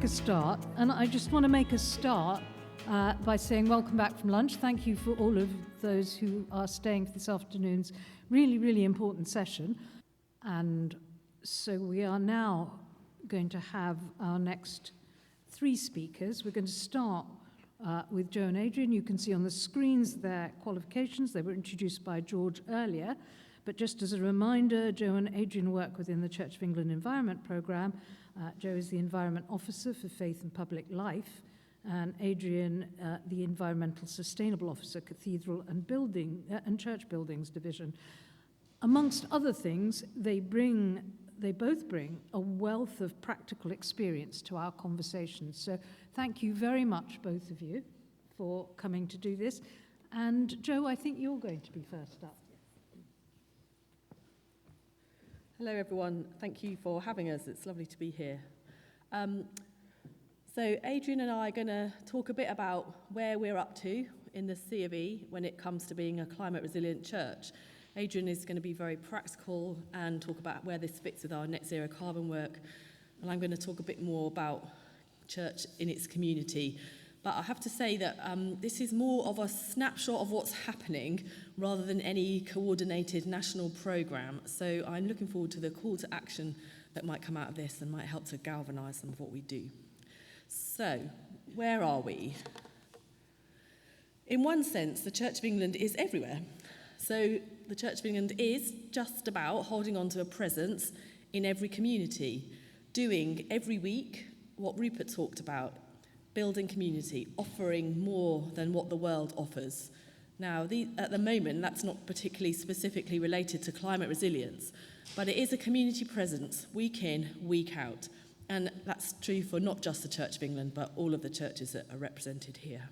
a start, and I just want to make a start by saying welcome back from lunch. Thank you for all of those who are staying for this afternoon's really, really important session. And so we are now going to have our next three speakers. We're going to start with Joe and Adrian. You can see on the screens their qualifications. They were introduced by George earlier. But just as a reminder, Joe and Adrian work within the Church of England Environment Programme. Joe is the Environment Officer for Faith and Public Life, and Adrian, the Environmental Sustainable Officer, Cathedral and Church Buildings Division. Amongst other things, they both bring a wealth of practical experience to our conversations. So thank you very much, both of you, for coming to do this. And Joe, I think you're going to be first up. Hello everyone, thank you for having us. It's lovely to be here. So Adrian and I are going to talk a bit about where we're up to in the C of E when it comes to being a climate resilient church. Adrian is going to be very practical and talk about where this fits with our net zero carbon work, and I'm going to talk a bit more about church in its community. But I have to say that this is more of a snapshot of what's happening rather than any coordinated national programme. So I'm looking forward to the call to action that might come out of this and might help to galvanise some of what we do. So, where are we? In one sense, the Church of England is everywhere. So the Church of England is just about holding on to a presence in every community, doing every week what Rupert talked about, building community, offering more than what the world offers. Now, at the moment, that's not particularly specifically related to climate resilience, but it is a community presence, week in, week out. And that's true for not just the Church of England, but all of the churches that are represented here.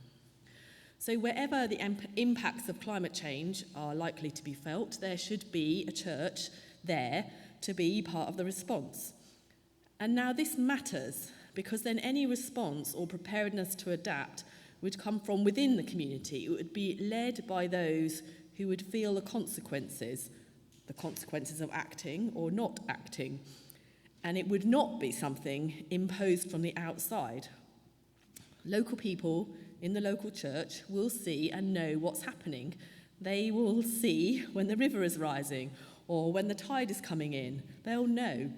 So wherever the impacts of climate change are likely to be felt, there should be a church there to be part of the response. And now this matters, because then any response or preparedness to adapt would come from within the community. It would be led by those who would feel the consequences of acting or not acting. And it would not be something imposed from the outside. Local people in the local church will see and know what's happening. They will see when the river is rising or when the tide is coming in. They'll know.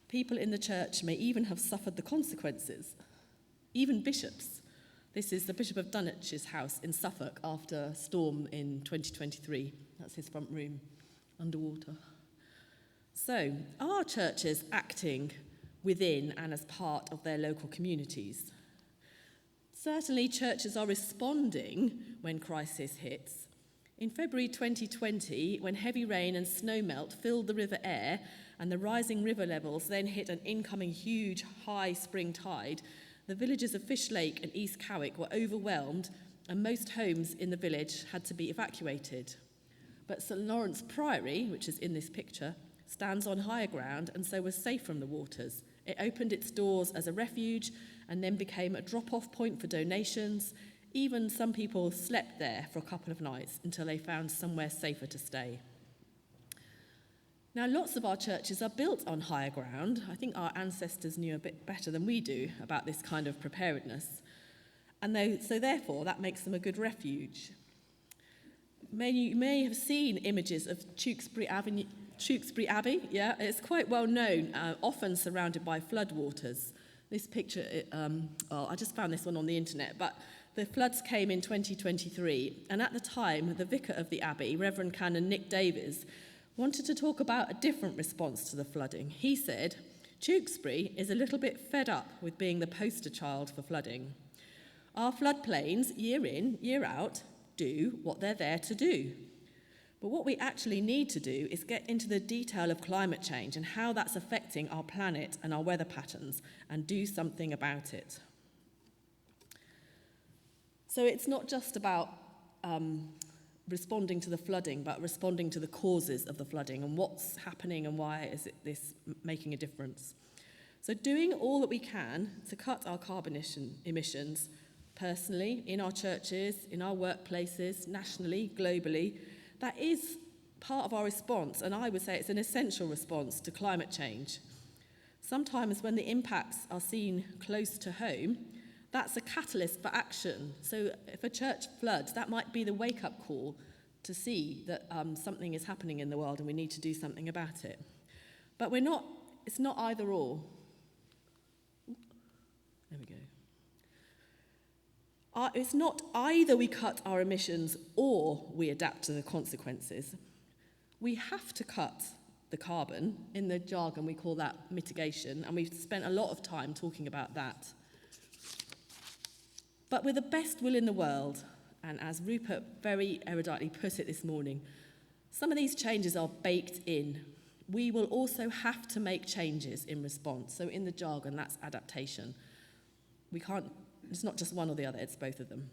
People in the church may even have suffered the consequences, even bishops. This is the Bishop of Dunwich's house in Suffolk after a storm in 2023. That's his front room, underwater. So, are churches acting within and as part of their local communities? Certainly, churches are responding when crisis hits. In February 2020, when heavy rain and snowmelt filled the River Aire and the rising river levels then hit an incoming huge high spring tide, the villages of Fish Lake and East Cowick were overwhelmed and most homes in the village had to be evacuated. But St Lawrence Priory, which is in this picture, stands on higher ground and so was safe from the waters. It opened its doors as a refuge and then became a drop-off point for donations. Even some people slept there for a couple of nights until they found somewhere safer to stay. Now, lots of our churches are built on higher ground. I think our ancestors knew a bit better than we do about this kind of preparedness. And so therefore, that makes them a good refuge. You may have seen images of Tewkesbury Abbey. Yeah, it's quite well known, often surrounded by floodwaters. This picture, I just found this one on the internet, but the floods came in 2023, and at the time, the vicar of the abbey, Reverend Canon Nick Davies, wanted to talk about a different response to the flooding. He said, Tewkesbury is a little bit fed up with being the poster child for flooding. Our floodplains, year in, year out, do what they're there to do. But what we actually need to do is get into the detail of climate change and how that's affecting our planet and our weather patterns and do something about it. So it's not just about responding to the flooding, but responding to the causes of the flooding and what's happening and why is this making a difference. So doing all that we can to cut our carbon emissions personally, in our churches, in our workplaces, nationally, globally, that is part of our response, and I would say it's an essential response to climate change. Sometimes when the impacts are seen close to home, that's a catalyst for action. So if a church floods, that might be the wake-up call to see that something is happening in the world and we need to do something about it. But it's not either or. There we go. It's not either we cut our emissions or we adapt to the consequences. We have to cut the carbon. In the jargon, we call that mitigation, and we've spent a lot of time talking about that. But with the best will in the world, and as Rupert very eruditely put it this morning, some of these changes are baked in. We will also have to make changes in response. So in the jargon, that's adaptation. It's not just one or the other, it's both of them.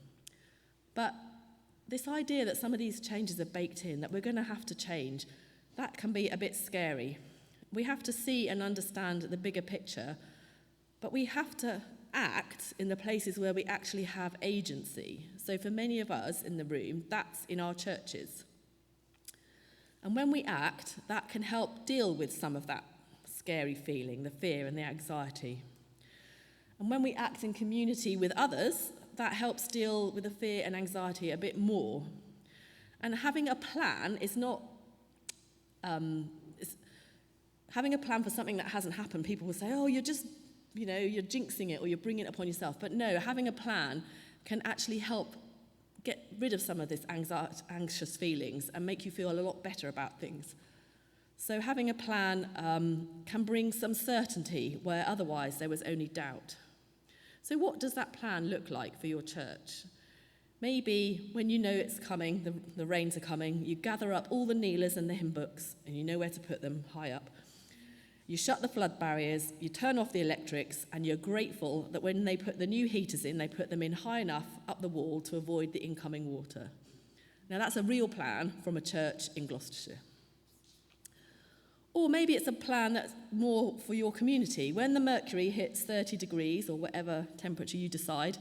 But this idea that some of these changes are baked in, that we're going to have to change, that can be a bit scary. We have to see and understand the bigger picture, but we have to act in the places where we actually have agency. So for many of us in the room, that's in our churches. And when we act, that can help deal with some of that scary feeling, the fear and the anxiety. And when we act in community with others, that helps deal with the fear and anxiety a bit more. And having a plan is not having a plan for something that hasn't happened. People will say, oh, you're jinxing it or you're bringing it upon yourself. But no, having a plan can actually help get rid of some of this anxious feelings and make you feel a lot better about things. So having a plan can bring some certainty where otherwise there was only doubt. So what does that plan look like for your church? Maybe when you know it's coming, the rains are coming, you gather up all the kneelers and the hymn books, and you know where to put them, high up. You shut the flood barriers, you turn off the electrics, and you're grateful that when they put the new heaters in, they put them in high enough up the wall to avoid the incoming water. Now that's a real plan from a church in Gloucestershire. Or maybe it's a plan that's more for your community. When the mercury hits 30 degrees or whatever temperature you decide,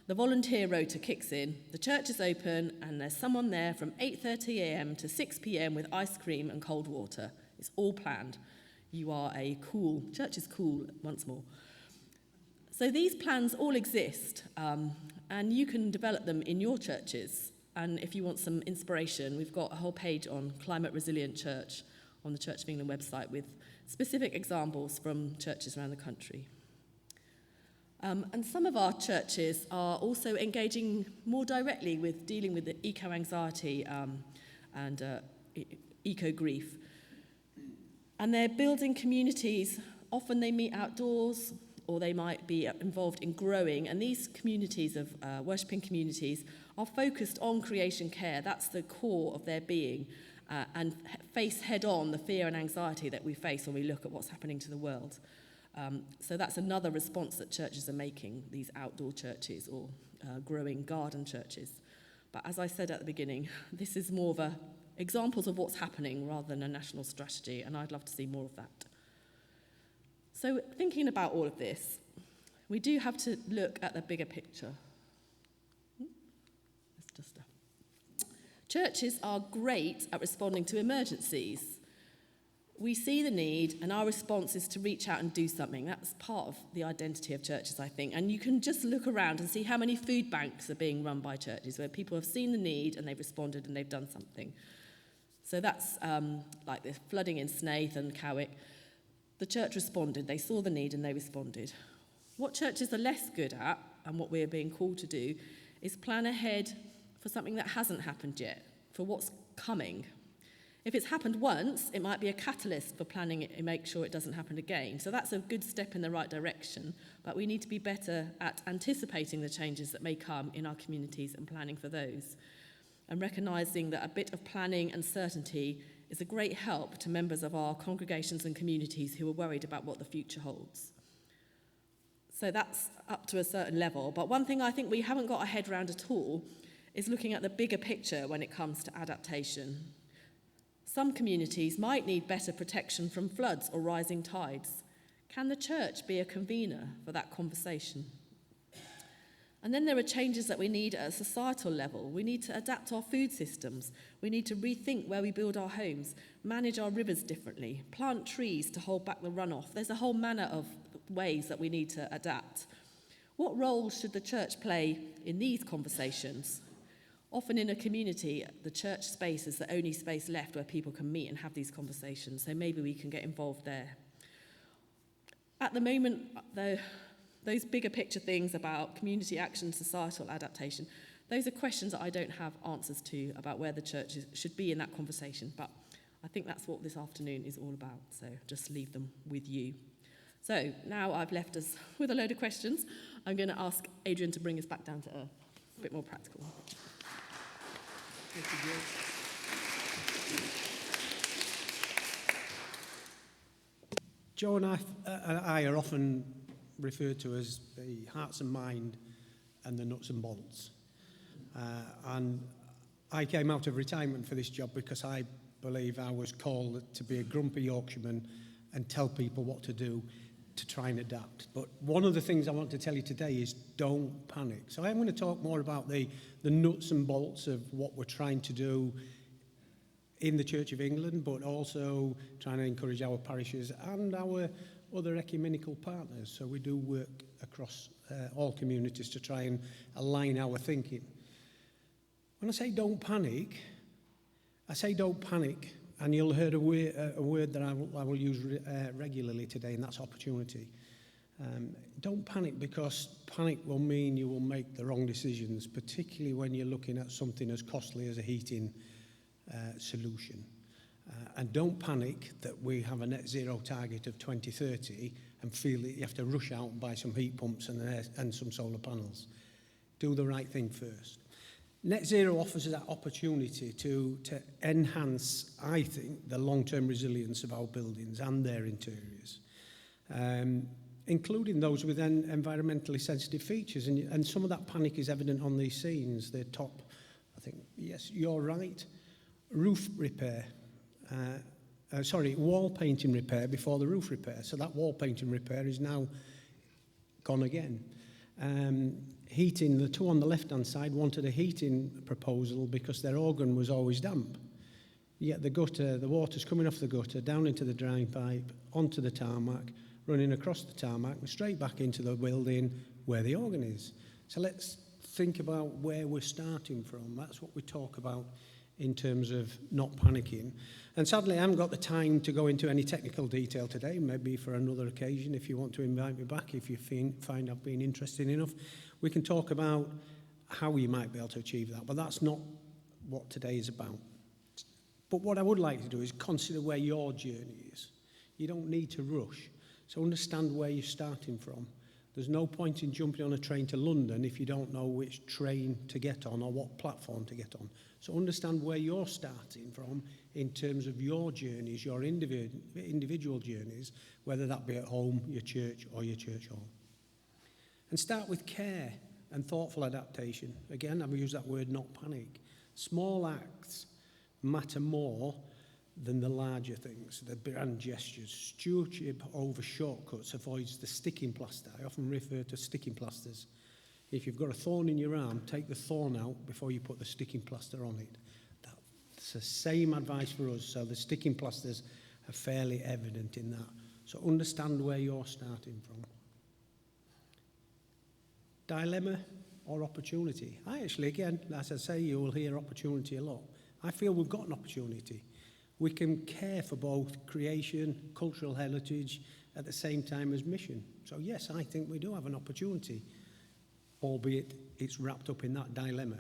the volunteer rota kicks in, the church is open, and there's someone there from 8:30 a.m. to 6 p.m. with ice cream and cold water. It's all planned. Church is cool once more. So these plans all exist, and you can develop them in your churches. And if you want some inspiration, we've got a whole page on Climate Resilient Church on the Church of England website with specific examples from churches around the country. And some of our churches are also engaging more directly with dealing with the eco-anxiety and eco-grief. And they're building communities. Often they meet outdoors, or they might be involved in growing. And these communities of worshipping communities are focused on creation care. That's the core of their being, and face head-on the fear and anxiety that we face when we look at what's happening to the world. So that's another response that churches are making, these outdoor churches or growing garden churches. But as I said at the beginning, this is more of examples of what's happening rather than a national strategy, and I'd love to see more of that. So thinking about all of this, we do have to look at the bigger picture. Churches are great at responding to emergencies. We see the need, and our response is to reach out and do something. That's part of the identity of churches, I think. And you can just look around and see how many food banks are being run by churches, where people have seen the need and they've responded and they've done something. So that's like the flooding in Snaith and Cowick. The church responded. They saw the need and they responded. What churches are less good at, and what we're being called to do, is plan ahead for something that hasn't happened yet, for what's coming. If it's happened once, it might be a catalyst for planning it and make sure it doesn't happen again. So that's a good step in the right direction, but we need to be better at anticipating the changes that may come in our communities and planning for those, and recognising that a bit of planning and certainty is a great help to members of our congregations and communities who are worried about what the future holds. So that's up to a certain level, but one thing I think we haven't got our head around at all is looking at the bigger picture when it comes to adaptation. Some communities might need better protection from floods or rising tides. Can the church be a convener for that conversation? And then there are changes that we need at a societal level. We need to adapt our food systems. We need to rethink where we build our homes, manage our rivers differently, plant trees to hold back the runoff. There's a whole manner of ways that we need to adapt. What role should the church play in these conversations? Often in a community, the church space is the only space left where people can meet and have these conversations, so maybe we can get involved there. At the moment, those bigger picture things about community action, societal adaptation, those are questions that I don't have answers to about where the church should be in that conversation, but I think that's what this afternoon is all about, so just leave them with you. So now I've left us with a load of questions. I'm going to ask Adrian to bring us back down to earth, a bit more practical. Thank you, Joe and I are often referred to as the hearts and mind and the nuts and bolts. And I came out of retirement for this job because I believe I was called to be a grumpy Yorkshireman and tell people what to do to try and adapt. But one of the things I want to tell you today is don't panic. So I'm going to talk more about the nuts and bolts of what we're trying to do in the Church of England, but also trying to encourage our parishes and our other ecumenical partners. So we do work across all communities to try and align our thinking. When I say don't panic, and you'll hear a word that I will use regularly today, and that's opportunity. Don't panic, because panic will mean you will make the wrong decisions, particularly when you're looking at something as costly as a heating solution. And don't panic that we have a net zero target of 2030 and feel that you have to rush out and buy some heat pumps and some solar panels. Do the right thing first. Net zero offers that opportunity to enhance, I think, the long-term resilience of our buildings and their interiors, including those with environmentally sensitive features. And some of that panic is evident on these scenes. The top, I think, yes, you're right, roof repair. Wall painting repair before the roof repair. So that wall painting repair is now gone again. Heating, the two on the left-hand side wanted a heating proposal because their organ was always damp. Yet the gutter, the water's coming off the gutter, down into the drain pipe, onto the tarmac, running across the tarmac, and straight back into the building where the organ is. So let's think about where we're starting from. That's what we talk about in terms of not panicking. And sadly, I haven't got the time to go into any technical detail today, maybe for another occasion if you want to invite me back, if you find I've been interesting enough. We can talk about how you might be able to achieve that, but that's not what today is about. But what I would like to do is consider where your journey is. You don't need to rush, so understand where you're starting from. There's no point in jumping on a train to London if you don't know which train to get on or what platform to get on. So understand where you're starting from in terms of your journeys, your individual journeys, whether that be at home, your church, or your church home. And start with care and thoughtful adaptation. Again, I've used that word, not panic. Small acts matter more than the larger things, the grand gestures. Stewardship over shortcuts avoids the sticking plaster. I often refer to sticking plasters. If you've got a thorn in your arm, take the thorn out before you put the sticking plaster on it. That's the same advice for us. So the sticking plasters are fairly evident in that. So understand where you're starting from. Dilemma or opportunity. Again, as I say, you will hear opportunity a lot. I feel we've got an opportunity. We can care for both creation, cultural heritage, at the same time as mission. So yes, I think we do have an opportunity, albeit it's wrapped up in that dilemma.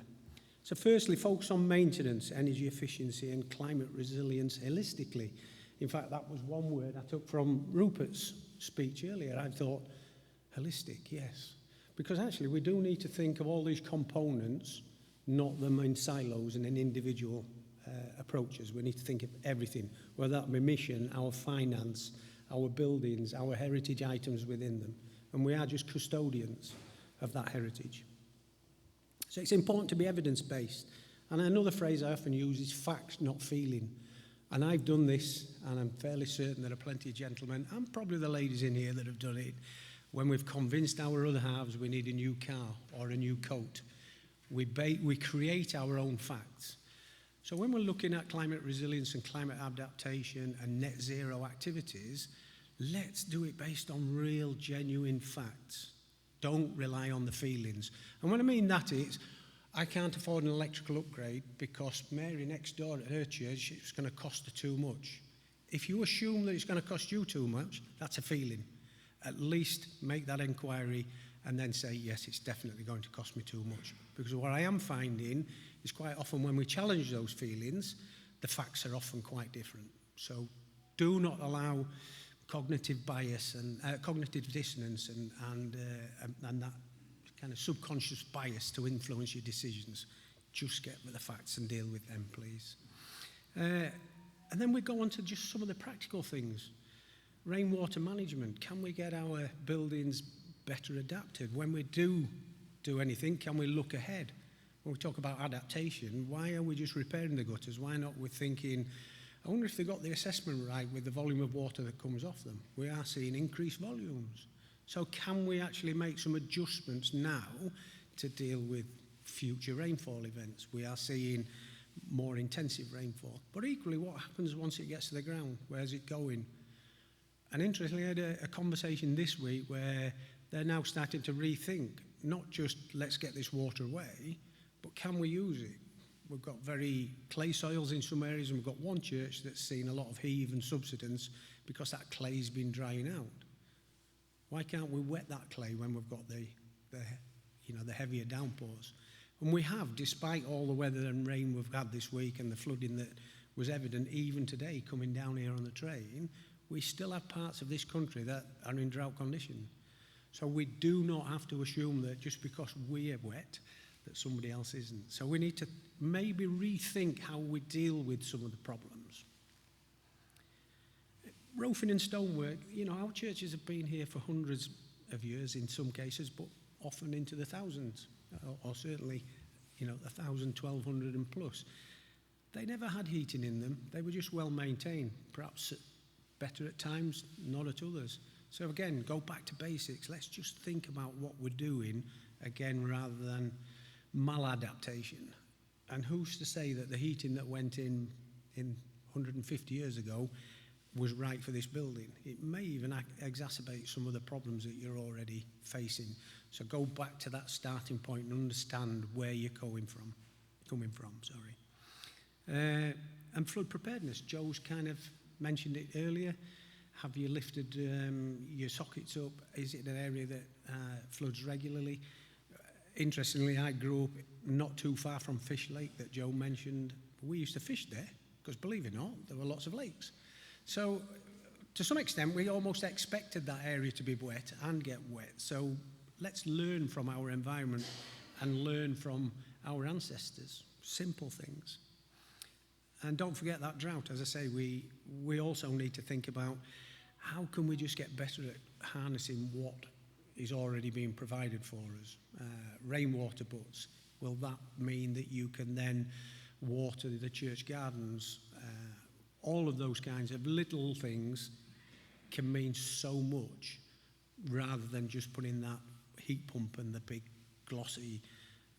So firstly, focus on maintenance, energy efficiency and climate resilience holistically. In fact, that was one word I took from Rupert's speech earlier. I thought, holistic, yes. Because actually we do need to think of all these components, not them in silos and in individual approaches. We need to think of everything, whether that be mission, our finance, our buildings, our heritage items within them. And we are just custodians of that heritage. So it's important to be evidence-based. And another phrase I often use is facts, not feeling. And I've done this, and I'm fairly certain there are plenty of gentlemen, and probably the ladies in here that have done it, When we've convinced our other halves we need a new car or a new coat, we create our own facts. So when we're looking at climate resilience and climate adaptation and net zero activities, let's do it based on real, genuine facts. Don't rely on the feelings. And what I mean that is, I can't afford an electrical upgrade because Mary next door at her church, it's going to cost her too much. If you assume that it's going to cost you too much, that's a feeling. At least make that inquiry and then say, yes, it's definitely going to cost me too much. Because what I am finding is quite often when we challenge those feelings, the facts are often quite different. So do not allow cognitive bias and cognitive dissonance and that kind of subconscious bias to influence your decisions. Just get with the facts and deal with them, please. And then we go on to just some of the practical things. Rainwater management. Can we get our buildings better adapted? When we do anything, can we look ahead? When we talk about adaptation, why are we just repairing the gutters? Why not we're thinking, I wonder if they got the assessment right with the volume of water that comes off them. We are seeing increased volumes. So can we actually make some adjustments now to deal with future rainfall events? We are seeing more intensive rainfall. But equally, what happens once it gets to the ground? Where's it going? And interestingly, I had a conversation this week where they're now starting to rethink, not just let's get this water away, but can we use it? We've got very clay soils in some areas, and we've got one church that's seen a lot of heave and subsidence because that clay's been drying out. Why can't we wet that clay when we've got the heavier downpours? And we have, despite all the weather and rain we've had this week and the flooding that was evident even today coming down here on the train, we still have parts of this country that are in drought condition. So we do not have to assume that just because we're wet, that somebody else isn't. So we need to maybe rethink how we deal with some of the problems. Roofing and stonework, our churches have been here for hundreds of years in some cases, but often into the thousands, or certainly, 1,000, 1,200 and plus. They never had heating in them. They were just well maintained, perhaps better at times, not at others. So again, go back to basics. Let's just think about what we're doing, again, rather than maladaptation. And who's to say that the heating that went in 150 years ago was right for this building? It may even exacerbate some of the problems that you're already facing. So go back to that starting point and understand where you're coming from. And flood preparedness. Joe's kind of mentioned it earlier. Have you lifted your sockets up? Is it an area that floods regularly? Interestingly, I grew up not too far from Fish Lake that Joe mentioned. We used to fish there because, believe it or not, there were lots of lakes. So to some extent, we almost expected that area to be wet and get wet. So let's learn from our environment and learn from our ancestors. Simple things. And don't forget that drought. As I say, we also need to think about how can we just get better at harnessing what is already being provided for us. Rainwater butts. Will that mean that you can then water the church gardens? All of those kinds of little things can mean so much rather than just putting that heat pump and the big glossy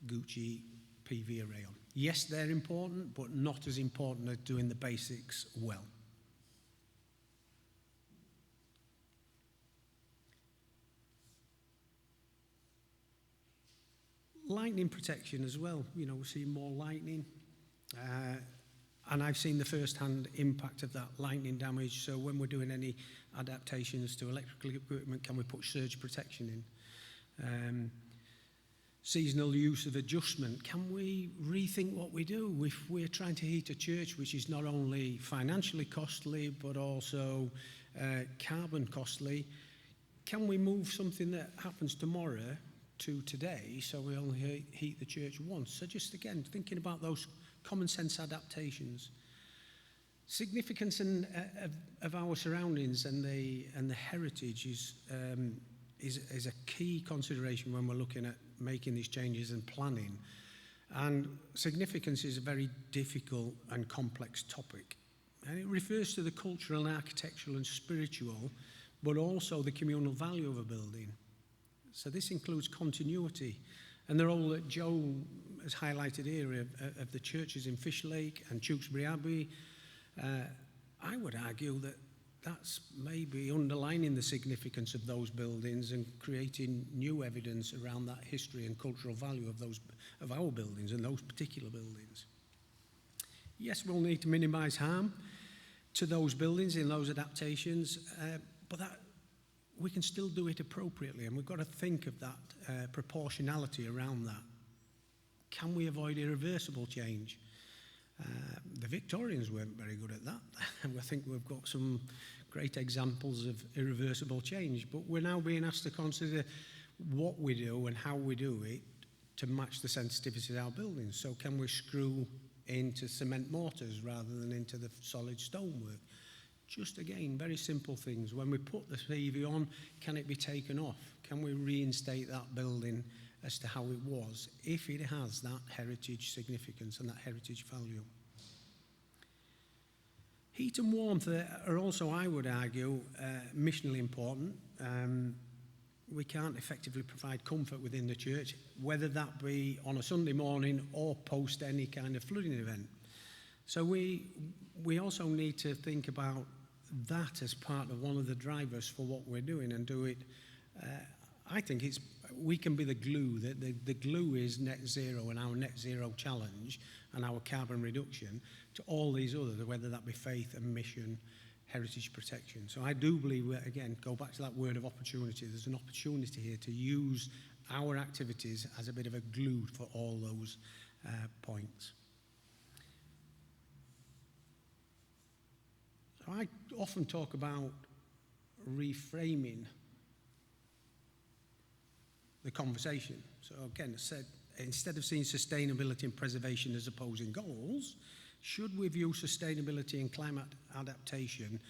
Gucci PV array on. Yes, they're important, but not as important as doing the basics well. Lightning protection as well. We're seeing more lightning. And I've seen the first-hand impact of that lightning damage. So when we're doing any adaptations to electrical equipment, can we put surge protection in? Seasonal use of adjustment. Can we rethink what we do? If we're trying to heat a church, which is not only financially costly, but also carbon costly, can we move something that happens tomorrow to today so we only heat the church once? So just again, thinking about those common sense adaptations. Significance of our surroundings and the heritage is a key consideration when we're looking at making these changes and planning. And significance is a very difficult and complex topic. And it refers to the cultural and architectural and spiritual, but also the communal value of a building. So this includes continuity and the role that Joe has highlighted here of the churches in Fishlake and Tewkesbury Abbey. I would argue that that's maybe underlining the significance of those buildings and creating new evidence around that history and cultural value of our buildings and those particular buildings. Yes, we'll need to minimise harm to those buildings in those adaptations, but we can still do it appropriately, and we've got to think of that proportionality around that. Can we avoid irreversible change? The Victorians weren't very good at that. I think we've got some great examples of irreversible change, but we're now being asked to consider what we do and how we do it to match the sensitivity of our buildings. So can we screw into cement mortars rather than into the solid stonework? Just again, very simple things. When we put the CV on, can it be taken off? Can we reinstate that building as to how it was, if it has that heritage significance and that heritage value? Heat and warmth are also, I would argue, missionally important. We can't effectively provide comfort within the church, whether that be on a Sunday morning or post any kind of flooding event. So we also need to think about that as part of one of the drivers for what we're doing, and do it. I think we can be the glue. The glue is net zero and our net zero challenge and our carbon reduction to all these others, whether that be faith and mission, heritage protection. So I do believe, again, go back to that word of opportunity. There's an opportunity here to use our activities as a bit of a glue for all those points. So I often talk about reframing the conversation. So again, I said, instead of seeing sustainability and preservation as opposing goals, should we view sustainability and climate adaptation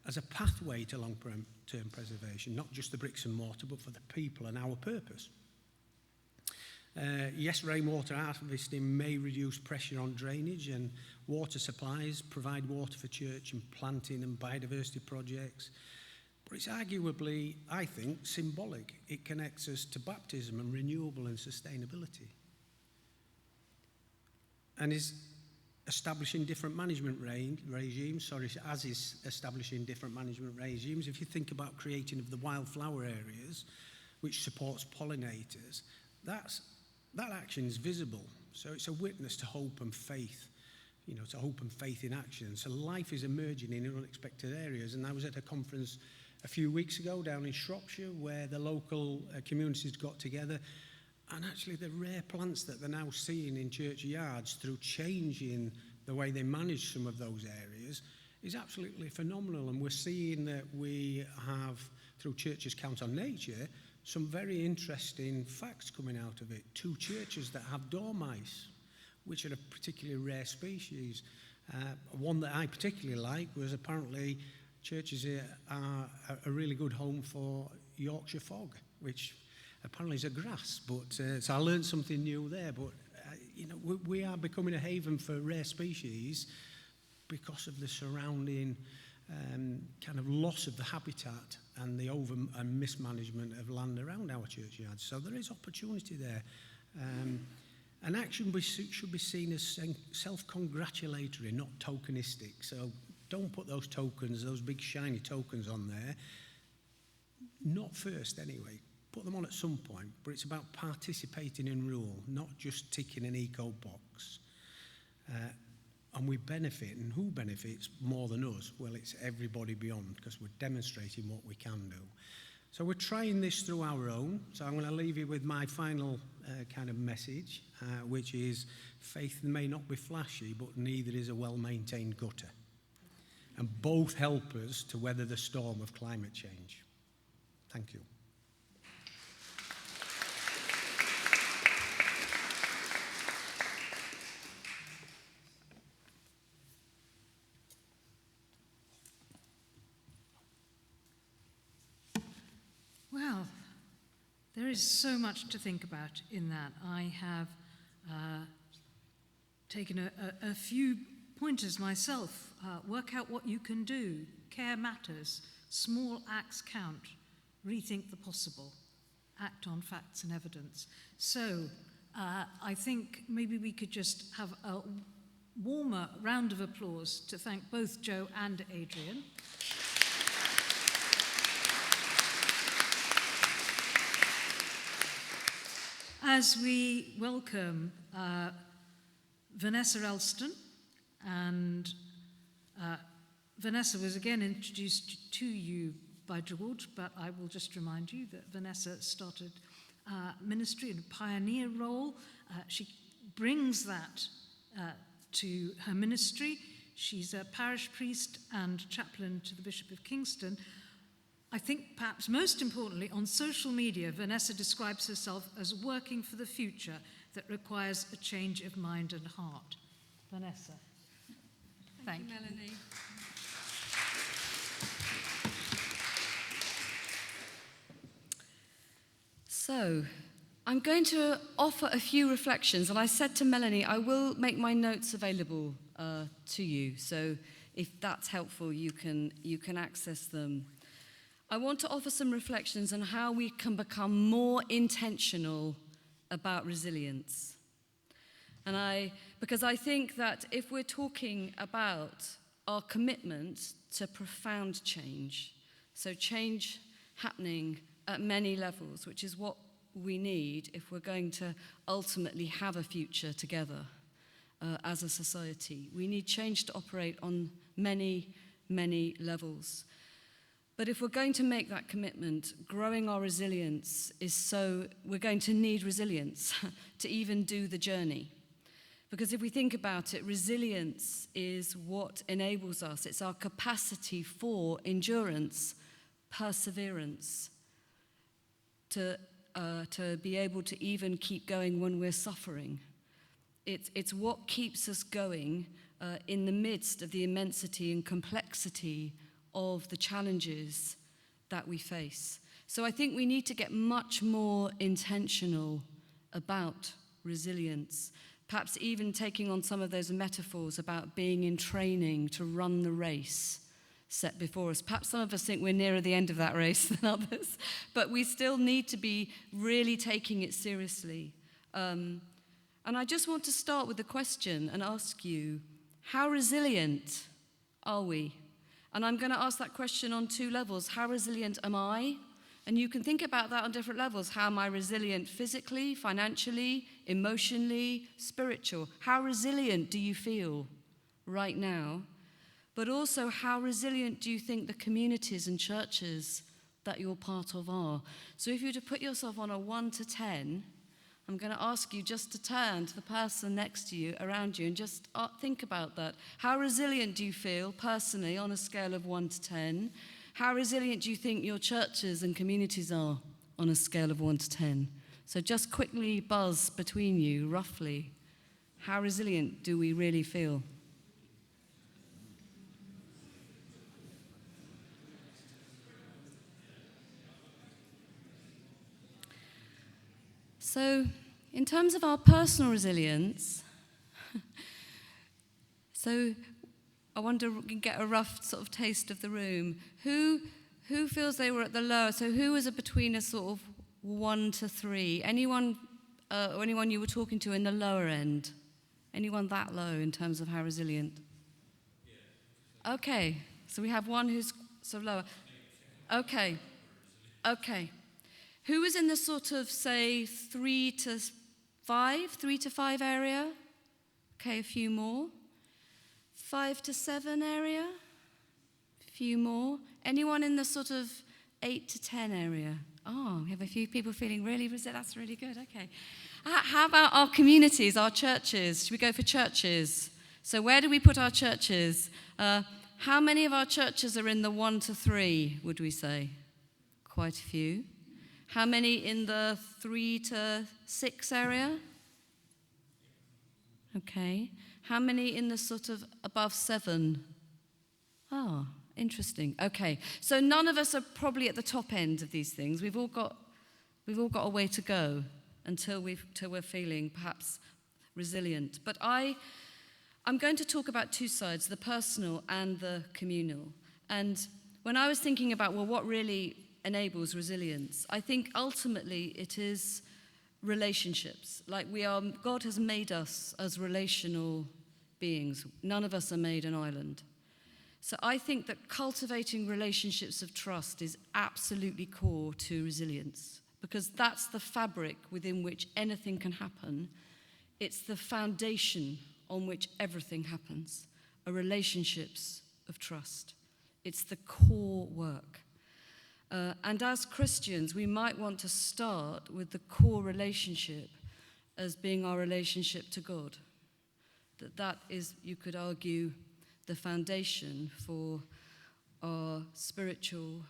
as a pathway to long-term preservation, not just the bricks and mortar, but for the people and our purpose? Yes, rainwater harvesting may reduce pressure on drainage and water supplies, provide water for church and planting and biodiversity projects, but it's arguably, I think, symbolic. It connects us to baptism and renewable and sustainability, and is establishing different management regimes, as is establishing different management regimes. If you think about creating of the wildflower areas, which supports pollinators, that action is visible. So it's a witness to hope and faith, to hope and faith in action. So life is emerging in unexpected areas. And I was at a conference a few weeks ago down in Shropshire where the local communities got together, and actually the rare plants that they're now seeing in churchyards through changing the way they manage some of those areas is absolutely phenomenal. And we're seeing that we have, through Churches Count on Nature, some very interesting facts coming out of it. 2 churches that have dormice, which are a particularly rare species. One that I particularly like was apparently churches here are a really good home for Yorkshire fog, which apparently is a grass. But so I learned something new there. But we are becoming a haven for rare species because of the surrounding kind of loss of the habitat and the over and mismanagement of land around our churchyards. So there is opportunity there. And action should be seen as self-congratulatory, not tokenistic. So don't put those tokens, those big shiny tokens on there. Not first anyway. Put them on at some point, but it's about participating in rule, not just ticking an eco box. And we benefit, and who benefits more than us? Well, it's everybody beyond, because we're demonstrating what we can do. So we're trying this through our own. So I'm going to leave you with my final kind of message, which is faith may not be flashy, but neither is a well-maintained gutter. And both help us to weather the storm of climate change. Thank you. Well, there is so much to think about in that. I have taken a few pointers myself. Work out what you can do. Care matters. Small acts count. Rethink the possible. Act on facts and evidence. So I think maybe we could just have a warmer round of applause to thank both Joe and Adrian. As we welcome Vanessa Elston, and Vanessa was again introduced to you by George, but I will just remind you that Vanessa started ministry in a pioneer role. She brings that to her ministry. She's a parish priest and chaplain to the Bishop of Kingston. I think perhaps most importantly, on social media, Vanessa describes herself as working for the future that requires a change of mind and heart. Vanessa. Thank you, Melanie. So, I'm going to offer a few reflections, and I said to Melanie, I will make my notes available to you. So, if that's helpful, you can access them. I want to offer some reflections on how we can become more intentional about resilience. Because I think that if we're talking about our commitment to profound change, so change happening at many levels, which is what we need if we're going to ultimately have a future together as a society. We need change to operate on many, many levels. But if we're going to make that commitment, growing our resilience we're going to need resilience to even do the journey. Because if we think about it, resilience is what enables us. It's our capacity for endurance, perseverance, to be able to even keep going when we're suffering. It's what keeps us going in the midst of the immensity and complexity of the challenges that we face. So I think we need to get much more intentional about resilience, perhaps even taking on some of those metaphors about being in training to run the race set before us. Perhaps some of us think we're nearer the end of that race than others, but we still need to be really taking it seriously. And I just want to start with the question and ask you, how resilient are we? And I'm going to ask that question on two levels. How resilient am I? And you can think about that on different levels. How am I resilient physically, financially, emotionally, spiritual? How resilient do you feel right now? But also, how resilient do you think the communities and churches that you're part of are? So if you were to put yourself on a 1 to 10, I'm going to ask you just to turn to the person next to you, around you, and just think about that. How resilient do you feel personally on a scale of 1 to 10? How resilient do you think your churches and communities are on a scale of 1 to 10? So just quickly buzz between you, roughly. How resilient do we really feel? So, in terms of our personal resilience, so I wonder we can get a rough sort of taste of the room. Who feels they were at the lower? So who was between a sort of 1 to 3? Anyone or anyone you were talking to in the lower end? Anyone that low in terms of how resilient? Yeah. Okay, so we have one who's sort of lower. Okay. Who was in the sort of, say, 3 to 5 area? Okay, a few more. 5 to 7 area? A few more. Anyone in the sort of 8 to 10 area? Oh, we have a few people feeling really resilient. That's really good, okay. How about our communities, our churches? Should we go for churches? So where do we put our churches? How many of our churches are in the 1 to 3, would we say? Quite a few. How many in the 3 to 6 area? Okay. How many in the sort of above 7? Oh, interesting. Okay. So none of us are probably at the top end of these things. We've all got a way to go until we're feeling perhaps resilient. But I'm going to talk about two sides, the personal and the communal. And when I was thinking about, well, what really enables resilience, I think ultimately it is relationships. Like God has made us as relational beings. None of us are made an island. So I think that cultivating relationships of trust is absolutely core to resilience, because that's the fabric within which anything can happen. It's the foundation on which everything happens, are relationships of trust. It's the core work. And as Christians, we might want to start with the core relationship as being our relationship to God. That is, you could argue, the foundation for our spiritual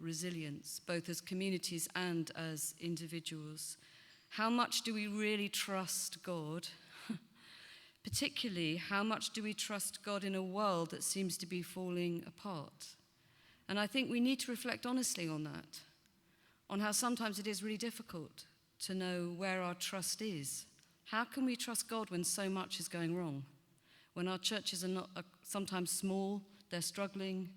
resilience, both as communities and as individuals. How much do we really trust God? Particularly, how much do we trust God in a world that seems to be falling apart? And I think we need to reflect honestly on that, on how sometimes it is really difficult to know where our trust is. How can we trust God when so much is going wrong? When our churches are sometimes small, they're struggling.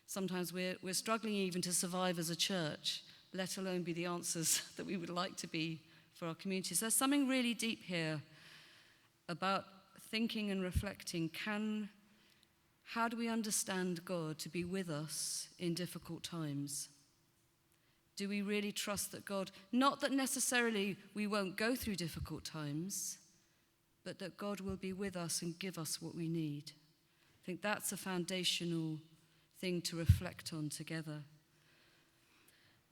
Sometimes we're struggling even to survive as a church, let alone be the answers that we would like to be for our communities. There's something really deep here about thinking and reflecting. How do we understand God to be with us in difficult times? Do we really trust that God, not that necessarily we won't go through difficult times, but that God will be with us and give us what we need? I think that's a foundational thing to reflect on together.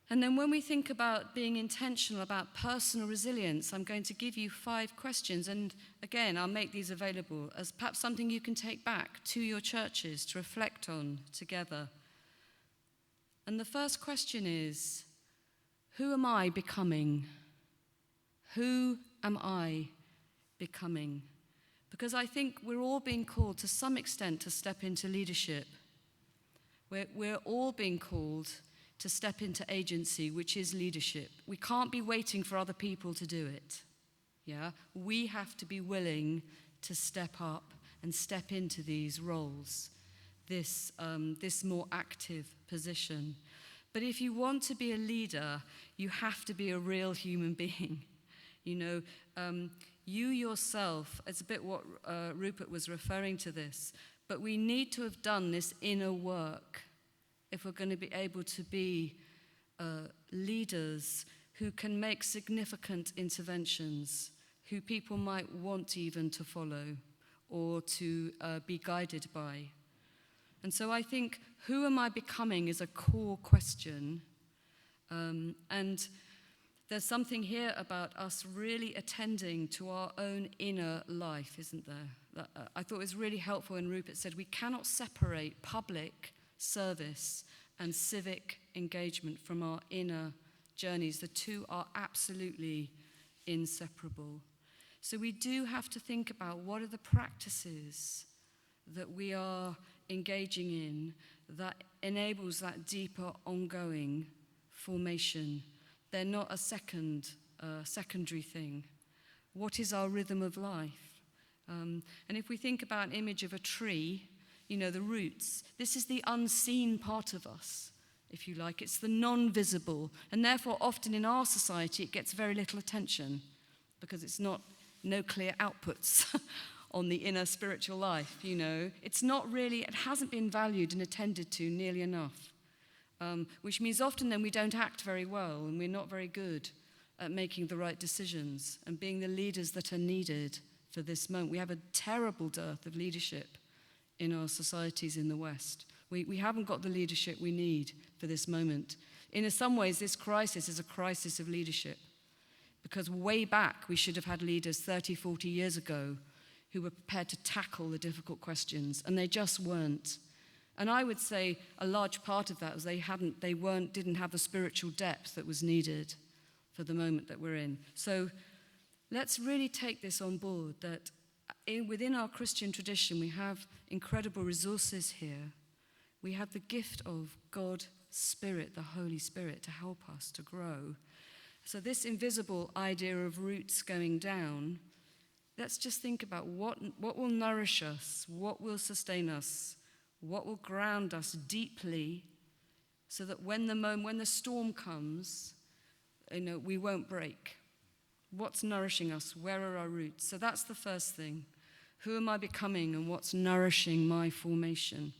And then when we think about being intentional about personal resilience, I'm going to give you 5 questions. And again, I'll make these available as perhaps something you can take back to your churches to reflect on together. And the first question is, who am I becoming? Who am I becoming? Because I think we're all being called to some extent to step into leadership. We're all being called to step into agency, which is leadership. We can't be waiting for other people to do it. Yeah? We have to be willing to step up and step into these roles, this more active position. But if you want to be a leader, you have to be a real human being. You yourself, it's a bit what Rupert was referring to this, but we need to have done this inner work if we're going to be able to be leaders who can make significant interventions, who people might want even to follow or to be guided by. And so I think, who am I becoming is a core question. And there's something here about us really attending to our own inner life, isn't there? I thought it was really helpful when Rupert said we cannot separate public service and civic engagement from our inner journeys. The two are absolutely inseparable. So we do have to think about what are the practices that we are engaging in that enables that deeper ongoing formation. They're not a secondary thing. What is our rhythm of life? And if we think about an image of a tree, the roots, this is the unseen part of us, if you like. It's the non-visible. And therefore, often in our society, it gets very little attention because it's no clear outputs on the inner spiritual life, It's not really, it hasn't been valued and attended to nearly enough, which means often then we don't act very well and we're not very good at making the right decisions and being the leaders that are needed for this moment. We have a terrible dearth of leadership in our societies in the West. We haven't got the leadership we need for this moment. In some ways, this crisis is a crisis of leadership, because way back we should have had leaders 30, 40 years ago who were prepared to tackle the difficult questions, and they just weren't. And I would say a large part of that was they didn't have the spiritual depth that was needed for the moment that we're in. So let's really take this on board, that within our Christian tradition, we have incredible resources here. We have the gift of God's Spirit, the Holy Spirit, to help us to grow. So this invisible idea of roots going down, let's just think about what will nourish us, what will sustain us, What will ground us deeply so that when the storm comes, we won't break? What's nourishing us? Where are our roots? So that's the first thing. Who am I becoming and what's nourishing my formation?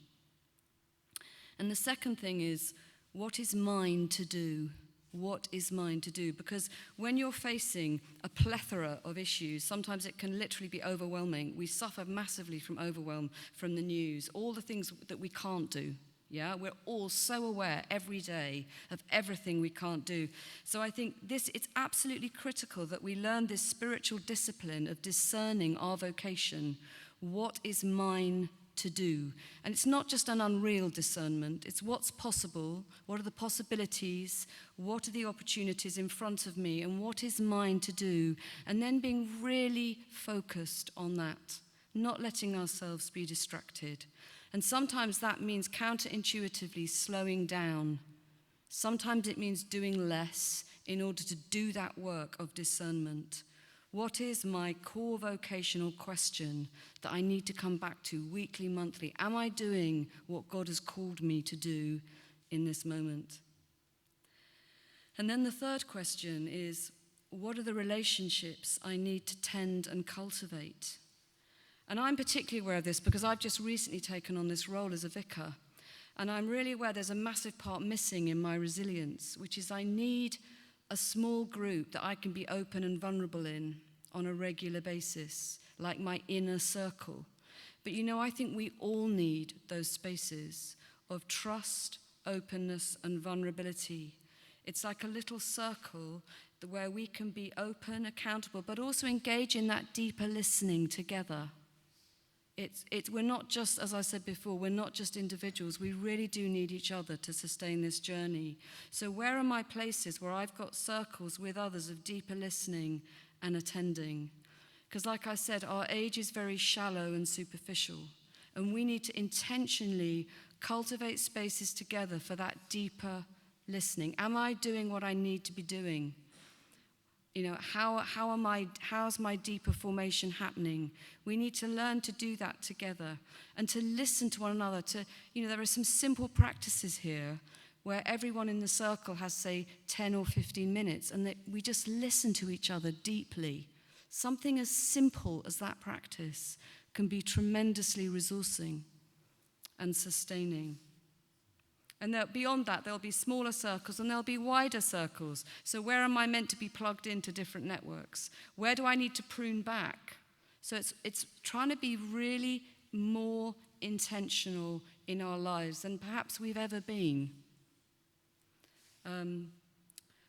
And the second thing is, what is mine to do? What is mine to do? Because when you're facing a plethora of issues, sometimes it can literally be overwhelming. We suffer massively from overwhelm from the news, all the things that we can't do. Yeah, we're all so aware every day of everything we can't do. So I think it's absolutely critical that we learn this spiritual discipline of discerning our vocation. What is mine to do? And it's not just an unreal discernment, it's what's possible, what are the possibilities, what are the opportunities in front of me, and what is mine to do, and then being really focused on that, not letting ourselves be distracted. And sometimes that means counterintuitively slowing down. Sometimes it means doing less in order to do that work of discernment. What is my core vocational question that I need to come back to weekly, monthly? Am I doing what God has called me to do in this moment? And then the third question is, what are the relationships I need to tend and cultivate? And I'm particularly aware of this because I've just recently taken on this role as a vicar. And I'm really aware there's a massive part missing in my resilience, which is I need a small group that I can be open and vulnerable in on a regular basis, like my inner circle. But I think we all need those spaces of trust, openness, and vulnerability. It's like a little circle where we can be open, accountable, but also engage in that deeper listening together. We're not just, as I said before, we're not just individuals. We really do need each other to sustain this journey. So where are my places where I've got circles with others of deeper listening and attending? Because like I said, our age is very shallow and superficial, and we need to intentionally cultivate spaces together for that deeper listening. Am I doing what I need to be doing? How's my deeper formation happening? We need to learn to do that together and to listen to one another. There are some simple practices here where everyone in the circle has, say, 10 or 15 minutes, and that we just listen to each other deeply. Something as simple as that practice can be tremendously resourcing and sustaining. And beyond that, there'll be smaller circles and there'll be wider circles. So where am I meant to be plugged into different networks? Where do I need to prune back? So it's trying to be really more intentional in our lives than perhaps we've ever been.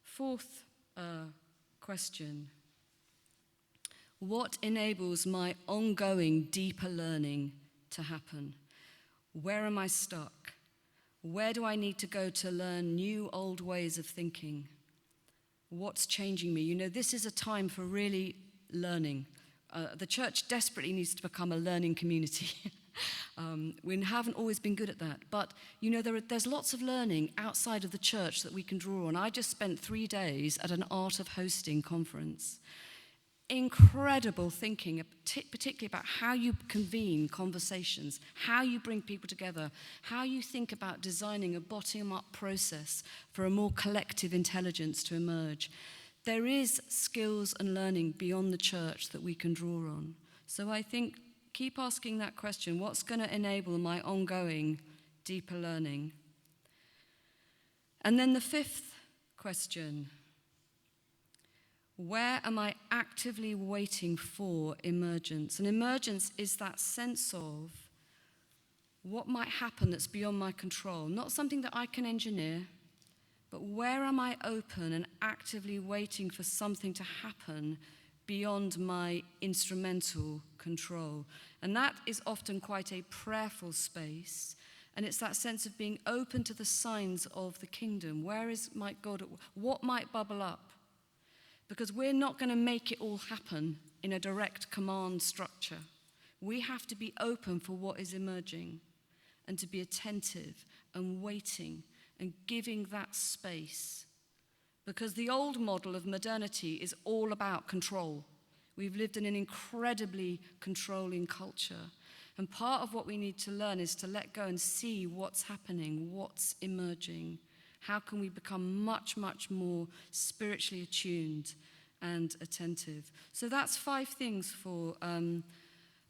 Fourth question. What enables my ongoing deeper learning to happen? Where am I stuck? Where do I need to go to learn new old ways of thinking? What's changing me? This is a time for really learning. The church desperately needs to become a learning community. We haven't always been good at that. But, there's lots of learning outside of the church that we can draw on. I just spent 3 days at an Art of Hosting conference. Incredible thinking, particularly about how you convene conversations, how you bring people together, how you think about designing a bottom-up process for a more collective intelligence to emerge. There is skills and learning beyond the church that we can draw on. So I think keep asking that question, what's going to enable my ongoing deeper learning? And then the fifth question, where am I actively waiting for emergence? And emergence is that sense of what might happen that's beyond my control, not something that I can engineer, but where am I open and actively waiting for something to happen beyond my instrumental control? And that is often quite a prayerful space, and it's that sense of being open to the signs of the kingdom. Where is my God? What might bubble up? Because we're not going to make it all happen in a direct command structure. We have to be open for what is emerging and to be attentive and waiting and giving that space. Because the old model of modernity is all about control. We've lived in an incredibly controlling culture. And part of what we need to learn is to let go and see what's happening, what's emerging. How can we become much, much more spiritually attuned and attentive? So that's 5 things for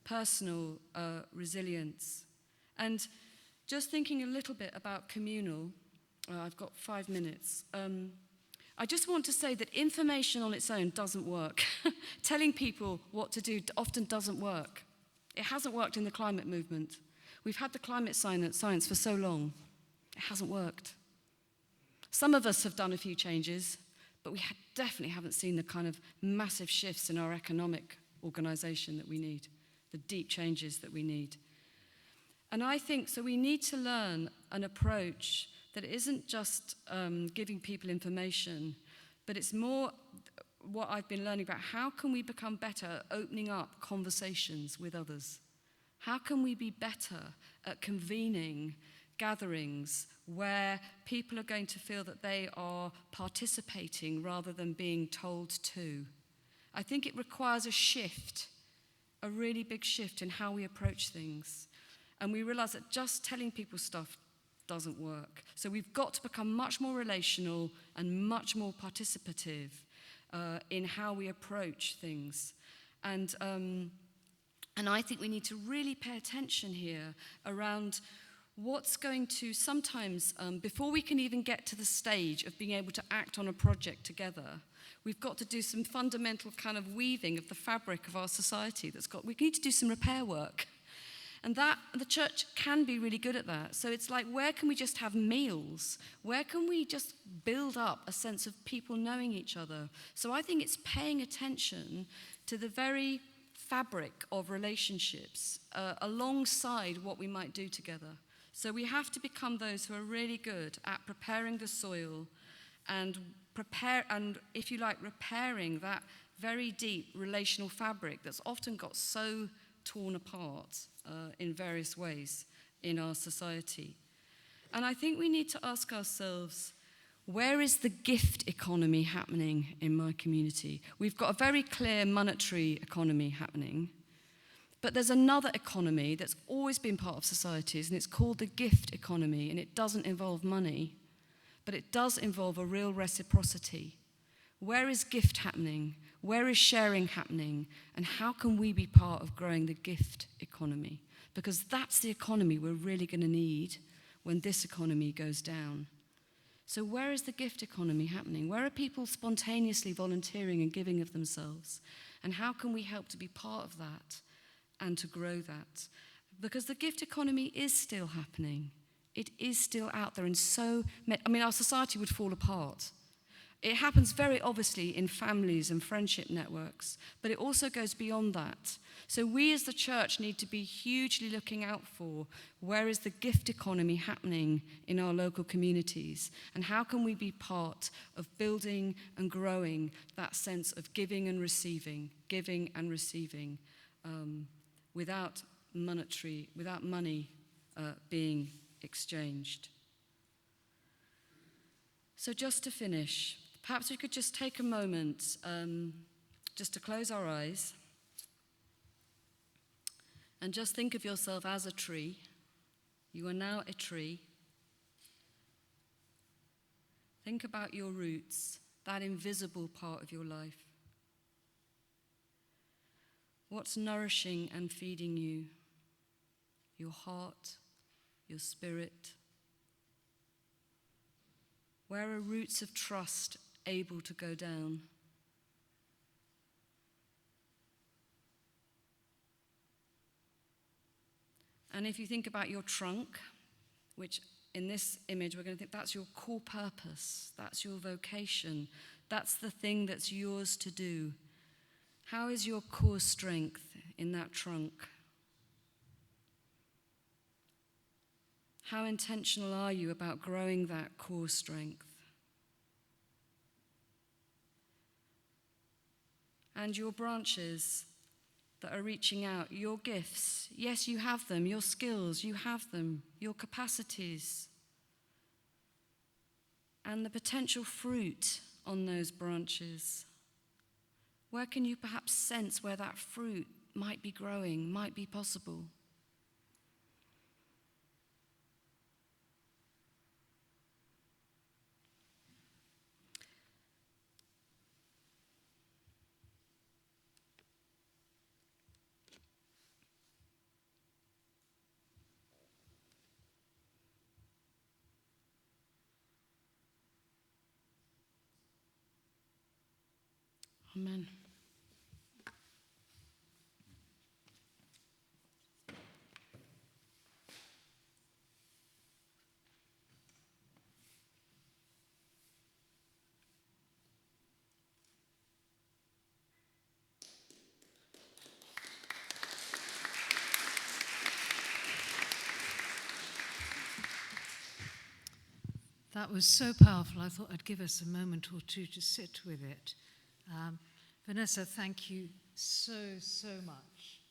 personal resilience. And just thinking a little bit about communal, I've got 5 minutes. I just want to say that information on its own doesn't work. Telling people what to do often doesn't work. It hasn't worked in the climate movement. We've had the climate science for so long. It hasn't worked. Some of us have done a few changes, but we definitely haven't seen the kind of massive shifts in our economic organization that we need, the deep changes that we need. And I think, so we need to learn an approach that isn't just giving people information, but it's more what I've been learning about. How can we become better at opening up conversations with others? How can we be better at convening gatherings where people are going to feel that they are participating rather than being told to? I think it requires a shift, a really big shift in how we approach things. And we realize that just telling people stuff doesn't work. So we've got to become much more relational and much more participative in how we approach things. And I think we need to really pay attention here around what's going to sometimes, before we can even get to the stage of being able to act on a project together, we've got to do some fundamental kind of weaving of the fabric of our society we need to do some repair work. And that, the church can be really good at that. So it's like, where can we just have meals? Where can we just build up a sense of people knowing each other? So I think it's paying attention to the very fabric of relationships alongside what we might do together. So we have to become those who are really good at preparing the soil and if you like, repairing that very deep relational fabric that's often got so torn apart in various ways in our society. And I think we need to ask ourselves, where is the gift economy happening in my community? We've got a very clear monetary economy happening, but there's another economy that's always been part of societies, and it's called the gift economy, and it doesn't involve money, but it does involve a real reciprocity. Where is gift happening? Where is sharing happening? And how can we be part of growing the gift economy? Because that's the economy we're really going to need when this economy goes down. So where is the gift economy happening? Where are people spontaneously volunteering and giving of themselves? And how can we help to be part of that and to grow that? Because the gift economy is still happening. It is still out there. And our society would fall apart. It happens very obviously in families and friendship networks, but it also goes beyond that. So we as the church need to be hugely looking out for where is the gift economy happening in our local communities, and how can we be part of building and growing that sense of giving and receiving without money being exchanged. So just to finish, perhaps we could just take a moment just to close our eyes and just think of yourself as a tree. You are now a tree. Think about your roots, that invisible part of your life. What's nourishing and feeding you? Your heart, your spirit. Where are roots of trust able to go down? And if you think about your trunk, which in this image we're going to think that's your core purpose, that's your vocation, that's the thing that's yours to do. How is your core strength in that trunk? How intentional are you about growing that core strength? And your branches that are reaching out, your gifts, yes, you have them, your skills, you have them, your capacities, and the potential fruit on those branches. Where can you perhaps sense where that fruit might be growing, might be possible? Amen. That was so powerful. I thought I'd give us a moment or two to sit with it. Vanessa, thank you so much.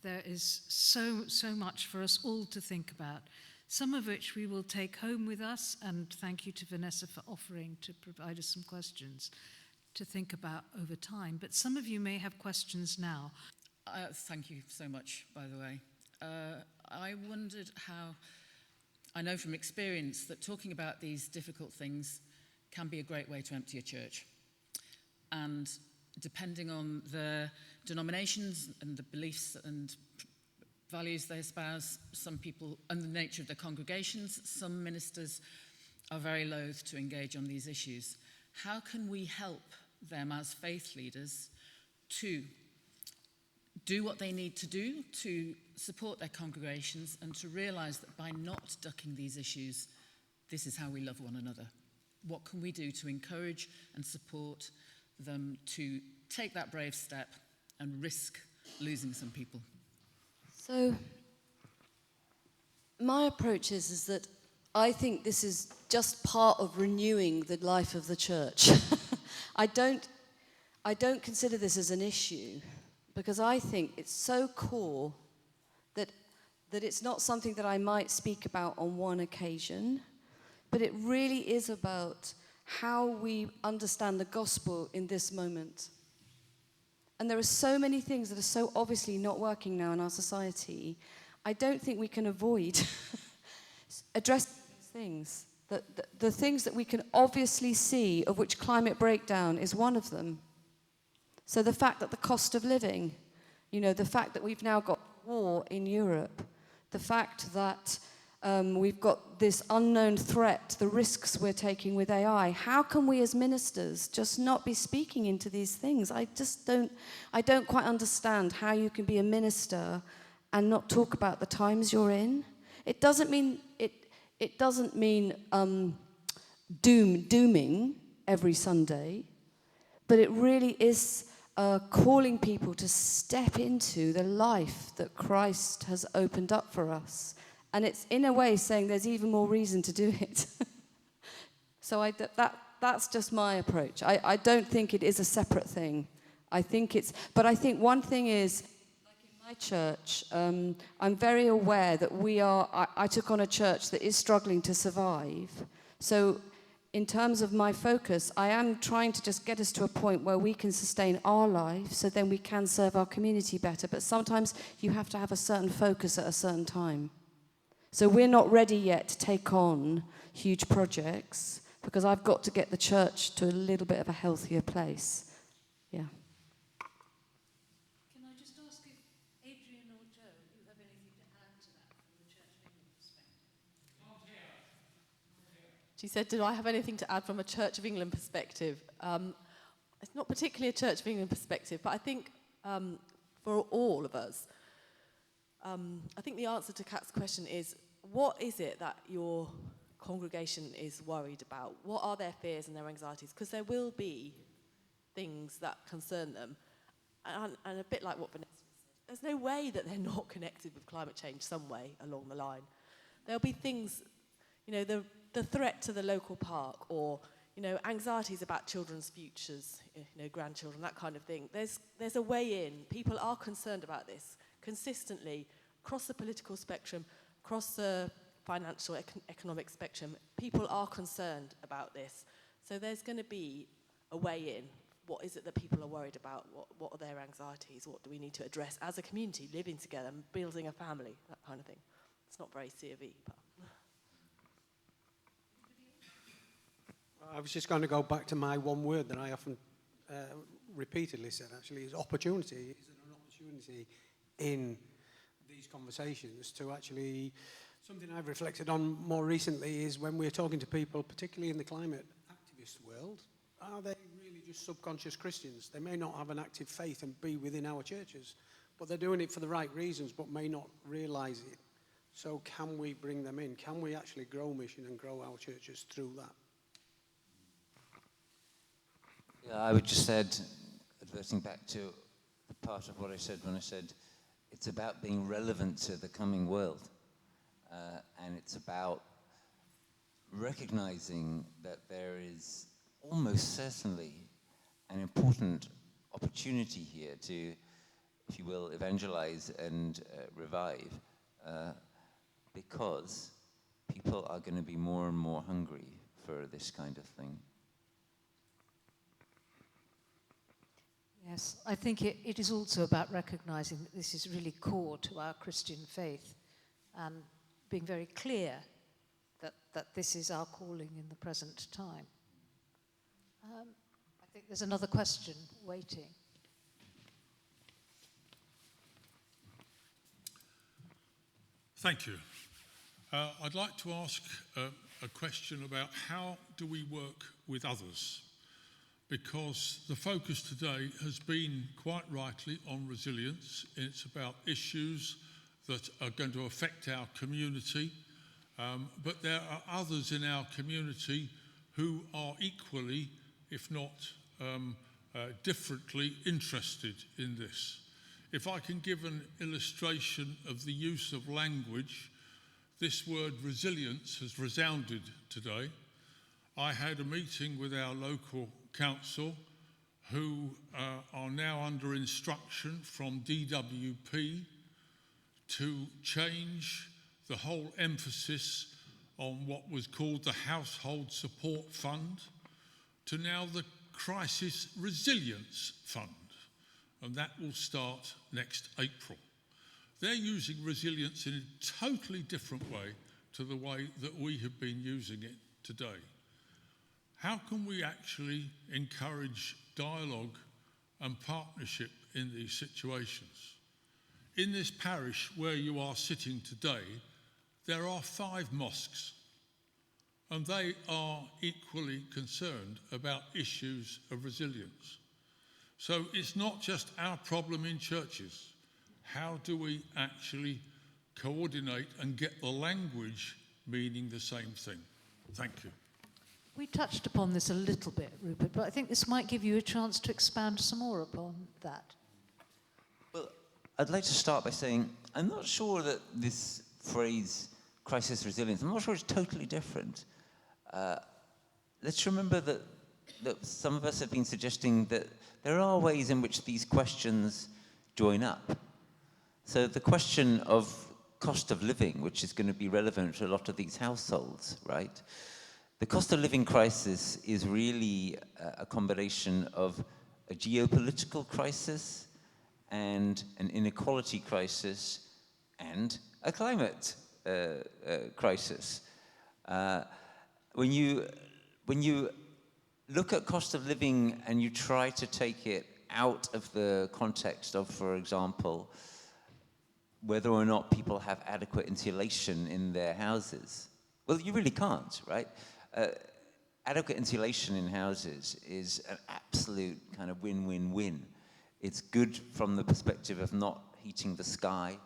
There is so much for us all to think about, some of which we will take home with us, and thank you to Vanessa for offering to provide us some questions to think about over time. But some of you may have questions now. Thank you so much, by the way. I wondered how, I know from experience that talking about these difficult things can be a great way to empty a church. And depending on the denominations and the beliefs and values they espouse, some people, and the nature of their congregations, some ministers are very loath to engage on these issues. How can we help them as faith leaders to do what they need to do to support their congregations and to realise that by not ducking these issues, this is how we love one another? What can we do to encourage and support them to take that brave step and risk losing some people? So my approach is that I think this is just part of renewing the life of the church. I don't consider this as an issue, because I think it's so core that it's not something that I might speak about on one occasion, but it really is about how we understand the gospel in this moment. And there are so many things that are so obviously not working now in our society. I don't think we can avoid addressing these things. The things that we can obviously see, of which climate breakdown is one of them. So the fact that the cost of living, the fact that we've now got war in Europe, the fact that we've got this unknown threat, the risks we're taking with AI. How can we as ministers just not be speaking into these things? I don't quite understand how you can be a minister and not talk about the times you're in. It doesn't mean dooming every Sunday, but it really is calling people to step into the life that Christ has opened up for us. And it's in a way saying there's even more reason to do it. So that's just my approach. I don't think it is a separate thing. But I think one thing is, like in my church, I'm very aware that I took on a church that is struggling to survive. So in terms of my focus, I am trying to just get us to a point where we can sustain our life so then we can serve our community better. But sometimes you have to have a certain focus at a certain time. So we're not ready yet to take on huge projects because I've got to get the church to a little bit of a healthier place. Yeah. Can I just ask if Adrian or Joe, you have anything to add to that from the Church of England perspective? She said, do I have anything to add from a Church of England perspective? It's not particularly a Church of England perspective, but I think for all of us, I think the answer to Kat's question is, what is it that your congregation is worried about? What are their fears and their anxieties? Because there will be things that concern them. And a bit like what Vanessa said, there's no way that they're not connected with climate change some way along the line. There'll be things, the threat to the local park, or anxieties about children's futures, grandchildren, that kind of thing. There's a way in. People are concerned about this consistently across the political spectrum, across the financial, economic spectrum. People are concerned about this. So there's going to be a way in. What is it that people are worried about? What are their anxieties? What do we need to address as a community, living together, building a family, that kind of thing. It's not very C of E, but... I was just going to go back to my one word that I often repeatedly said, actually, is opportunity. Is there an opportunity in these conversations to actually, something I've reflected on more recently is when we're talking to people, particularly in the climate activist world, are they really just subconscious Christians? They may not have an active faith and be within our churches, but they're doing it for the right reasons, but may not realise it. So can we bring them in? Can we actually grow mission and grow our churches through that? Yeah, I would just add, adverting back to part of what I said when I said it's about being relevant to the coming world. And it's about recognizing that there is almost certainly an important opportunity here to, if you will, evangelize and revive, because people are going to be more and more hungry for this kind of thing. Yes, I think it is also about recognizing that this is really core to our Christian faith and being very clear that this is our calling in the present time. I think there's another question waiting. Thank you. I'd like to ask a question about how do we work with others? Because the focus today has been quite rightly on resilience. It's about issues that are going to affect our community, but there are others in our community who are equally, if not differently, interested in this. If I can give an illustration of the use of language, this word resilience has resounded today. I had a meeting with our local council who are now under instruction from DWP to change the whole emphasis on what was called the Household Support Fund to now the Crisis Resilience Fund, and that will start next April. They're using resilience in a totally different way to the way that we have been using it today. How can we actually encourage dialogue and partnership in these situations? In this parish where you are sitting today, there are 5 mosques, and they are equally concerned about issues of resilience. So it's not just our problem in churches. How do we actually coordinate and get the language meaning the same thing? Thank you. We touched upon this a little bit, Rupert, but I think this might give you a chance to expand some more upon that. Well, I'd like to start by saying I'm not sure that this phrase, crisis resilience, I'm not sure it's totally different. Let's remember that some of us have been suggesting that there are ways in which these questions join up. So the question of cost of living, which is going to be relevant to a lot of these households, right? The cost of living crisis is really a combination of a geopolitical crisis and an inequality crisis and a climate crisis. When you look at cost of living and you try to take it out of the context of, for example, whether or not people have adequate insulation in their houses, well, you really can't, right? Adequate insulation in houses is an absolute kind of win-win-win. It's good from the perspective of not heating the sky.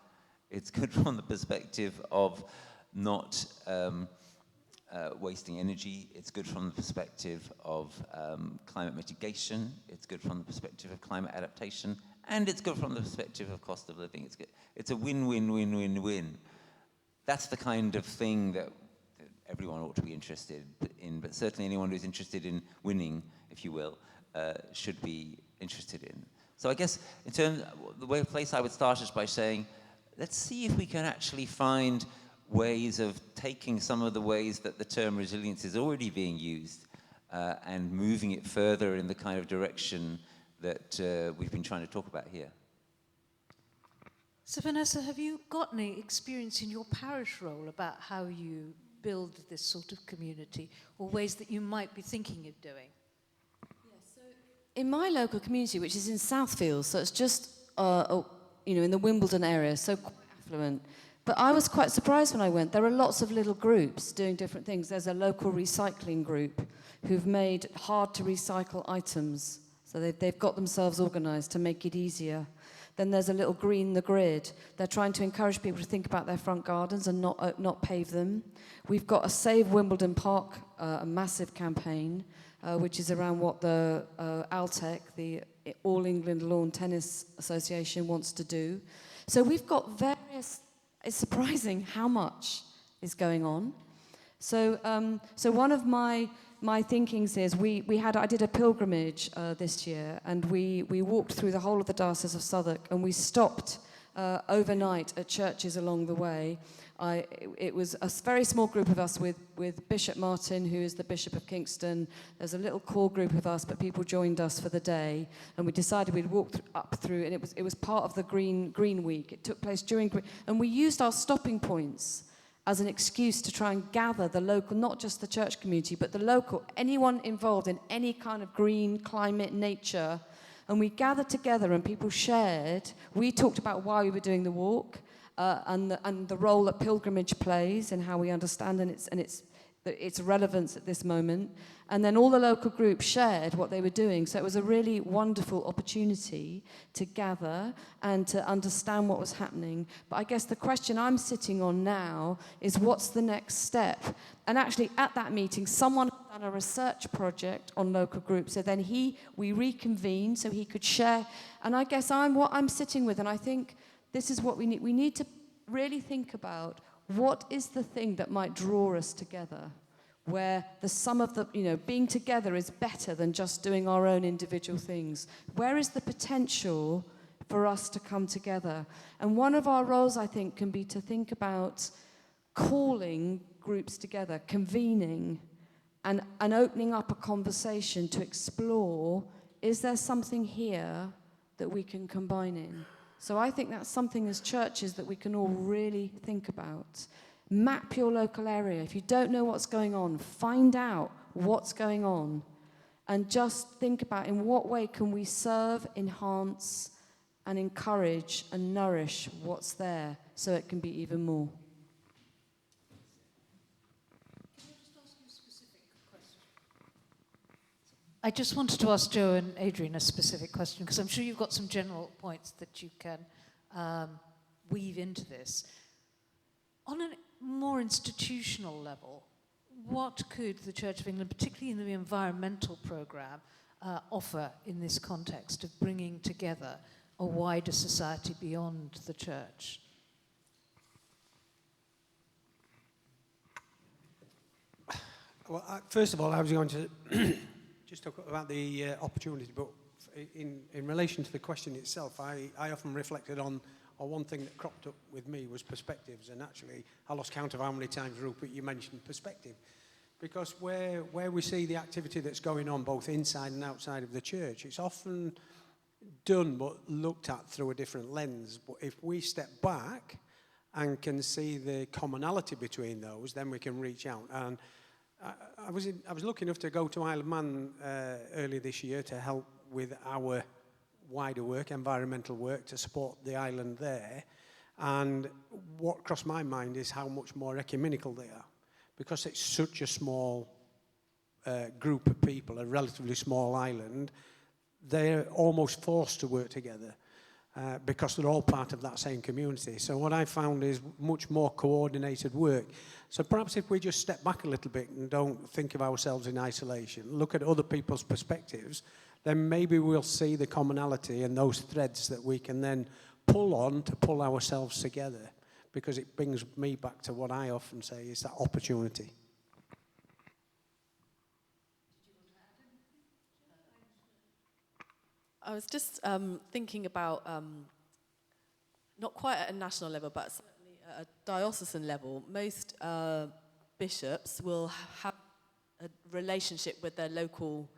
It's good from the perspective of not wasting energy. It's good from the perspective of climate mitigation. It's good from the perspective of climate adaptation. And it's good from the perspective of cost of living. It's good. It's a win-win-win-win-win. That's the kind of thing that everyone ought to be interested in, but certainly anyone who's interested in winning, if you will, should be interested in. So I guess in terms of the place I would start is by saying, let's see if we can actually find ways of taking some of the ways that the term resilience is already being used and moving it further in the kind of direction that we've been trying to talk about here. So Vanessa, have you got any experience in your parish role about how you build this sort of community, or ways that you might be thinking of doing? So in my local community, which is in Southfield, so it's just in the Wimbledon area, so quite affluent, But I was quite surprised when I went. There are lots of little groups doing different things. There's a local recycling group who've made hard-to-recycle items. So they've got themselves organised to make it easier. Then there's a little Green the Grid. They're trying to encourage people to think about their front gardens and not pave them. We've got a Save Wimbledon Park, a massive campaign, which is around what the ALTEC, the All England Lawn Tennis Association, wants to do. So we've got various... It's surprising how much is going on. So one of my thinkings is I did a pilgrimage this year, and we walked through the whole of the Diocese of Southwark, and we stopped overnight at churches along the way. It was a very small group of us with Bishop Martin, who is the Bishop of Kingston. There's a little core group of us, but people joined us for the day, and we decided we'd walk up through, and it was part of the Green Week. It took place during, and we used our stopping points as an excuse to try and gather the local, not just the church community, but the local, anyone involved in any kind of green, climate, nature. And we gathered together and people shared. We talked about why we were doing the walk and the role that pilgrimage plays and how we understand its relevance at this moment. And then all the local groups shared what they were doing. So it was a really wonderful opportunity to gather and to understand what was happening. But I guess the question I'm sitting on now is, what's the next step? And actually at that meeting, someone had done a research project on local groups. So then we reconvened so he could share. And I guess what I'm sitting with, and I think this is what we need. We need to really think about what is the thing that might draw us together, where the sum of the, being together is better than just doing our own individual things. Where is the potential for us to come together? And one of our roles, I think, can be to think about calling groups together, convening, and opening up a conversation to explore, is there something here that we can combine in? So I think that's something as churches that we can all really think about. Map your local area. If you don't know what's going on, find out what's going on and just think about in what way can we serve, enhance, and encourage and nourish what's there so it can be even more. I just wanted to ask Joe and Adrian a specific question, because I'm sure you've got some general points that you can weave into this. On a more institutional level, what could the Church of England, particularly in the environmental programme, offer in this context of bringing together a wider society beyond the church? Well, first of all, I was going to just talk about the opportunity, but in relation to the question itself, I often reflected on one thing that cropped up with me was perspectives, and actually I lost count of how many times, Rupert, you mentioned perspective, because where we see the activity that's going on both inside and outside of the church, it's often done but looked at through a different lens. But if we step back and can see the commonality between those, then we can reach out. And I was lucky enough to go to Isle of Man earlier this year to help with our wider work, environmental work, to support the island there. And what crossed my mind is how much more ecumenical they are, because it's such a small group of people, a relatively small island. They're almost forced to work together because they're all part of that same community. So what I found is much more coordinated work. So perhaps if we just step back a little bit and don't think of ourselves in isolation, look at other people's perspectives, then maybe we'll see the commonality and those threads that we can then pull on to pull ourselves together, because it brings me back to what I often say is that opportunity. I was just thinking about, not quite at a national level, but certainly at a diocesan level, most bishops will have a relationship with their local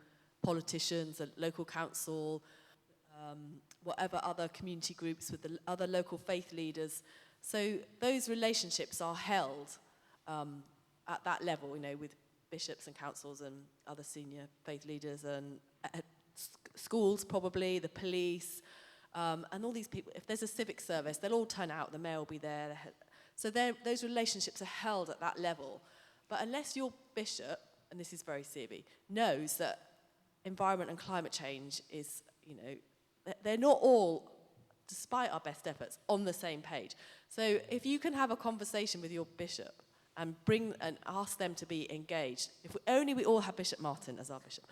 politicians, a local council, whatever other community groups, with the other local faith leaders. So those relationships are held at that level, with bishops and councils and other senior faith leaders, and schools probably, the police, and all these people. If there's a civic service, they'll all turn out, the mayor will be there. So those relationships are held at that level. But unless your bishop, and this is very CB, knows that environment and climate change is, they're not all, despite our best efforts, on the same page. So if you can have a conversation with your bishop and ask them to be engaged, if we all have Bishop Martin as our bishop,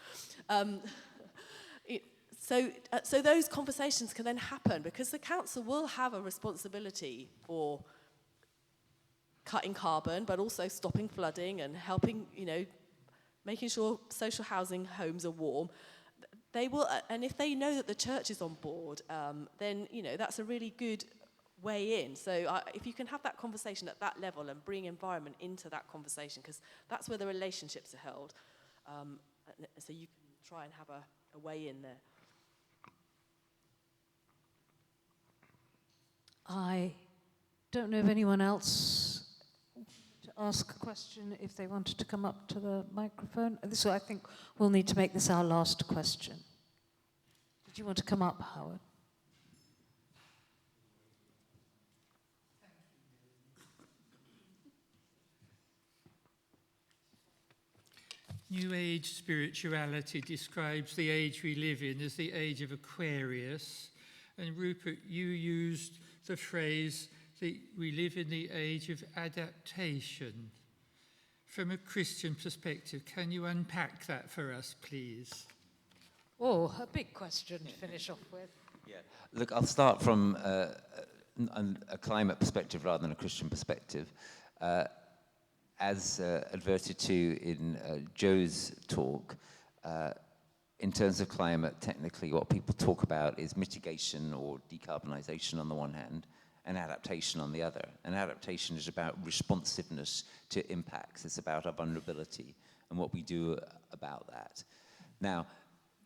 so those conversations can then happen, because the council will have a responsibility for cutting carbon, but also stopping flooding and helping, making sure social housing homes are warm. They will, and if they know that the church is on board, then, that's a really good way in. So if you can have that conversation at that level and bring environment into that conversation, because that's where the relationships are held. So you can try and have a way in there. I don't know if anyone else to ask a question, if they wanted to come up to the microphone. So I think we'll need to make this our last question. Did you want to come up, Howard? New Age spirituality describes the age we live in as the age of Aquarius. And Rupert, you used the phrase that we live in the age of adaptation. From a Christian perspective, can you unpack that for us, please? Oh, a big question to finish off with. Yeah. Look, I'll start from a climate perspective rather than a Christian perspective. As adverted to in Joe's talk, in terms of climate, technically what people talk about is mitigation or decarbonisation on the one hand, and adaptation on the other. And adaptation is about responsiveness to impacts. It's about our vulnerability and what we do about that. Now,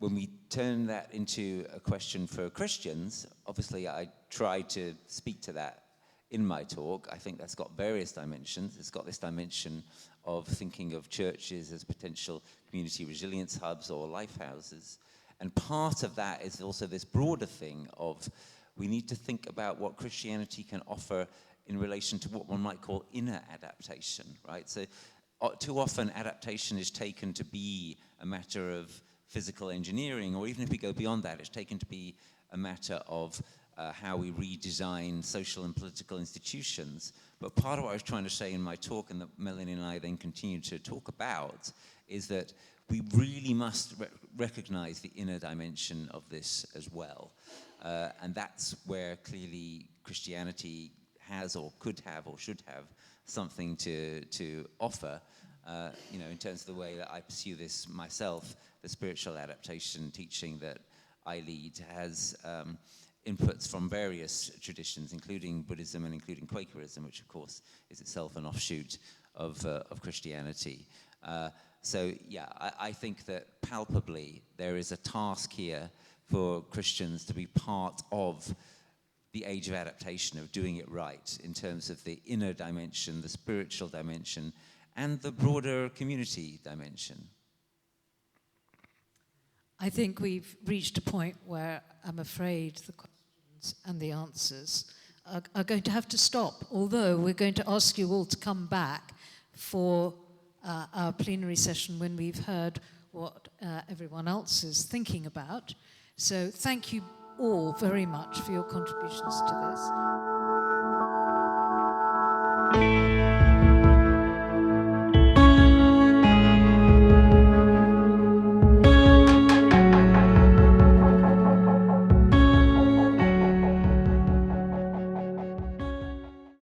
when we turn that into a question for Christians, obviously I try to speak to that in my talk. I think that's got various dimensions. It's got this dimension of thinking of churches as potential community resilience hubs or lifehouses. And part of that is also this broader thing of we need to think about what Christianity can offer in relation to what one might call inner adaptation, right? So too often adaptation is taken to be a matter of physical engineering, or even if we go beyond that, it's taken to be a matter of how we redesign social and political institutions. But part of what I was trying to say in my talk, and that Melanie and I then continue to talk about, is that we really must recognize the inner dimension of this as well. And that's where clearly Christianity has or could have or should have something to offer, in terms of the way that I pursue this myself. The spiritual adaptation teaching that I lead has inputs from various traditions, including Buddhism and including Quakerism, which of course is itself an offshoot of Christianity. So yeah, I think that palpably there is a task here for Christians to be part of the age of adaptation, of doing it right in terms of the inner dimension, the spiritual dimension, and the broader community dimension. I think we've reached a point where I'm afraid the questions and the answers are going to have to stop, although we're going to ask you all to come back for our plenary session when we've heard what everyone else is thinking about. So thank you all very much for your contributions to this.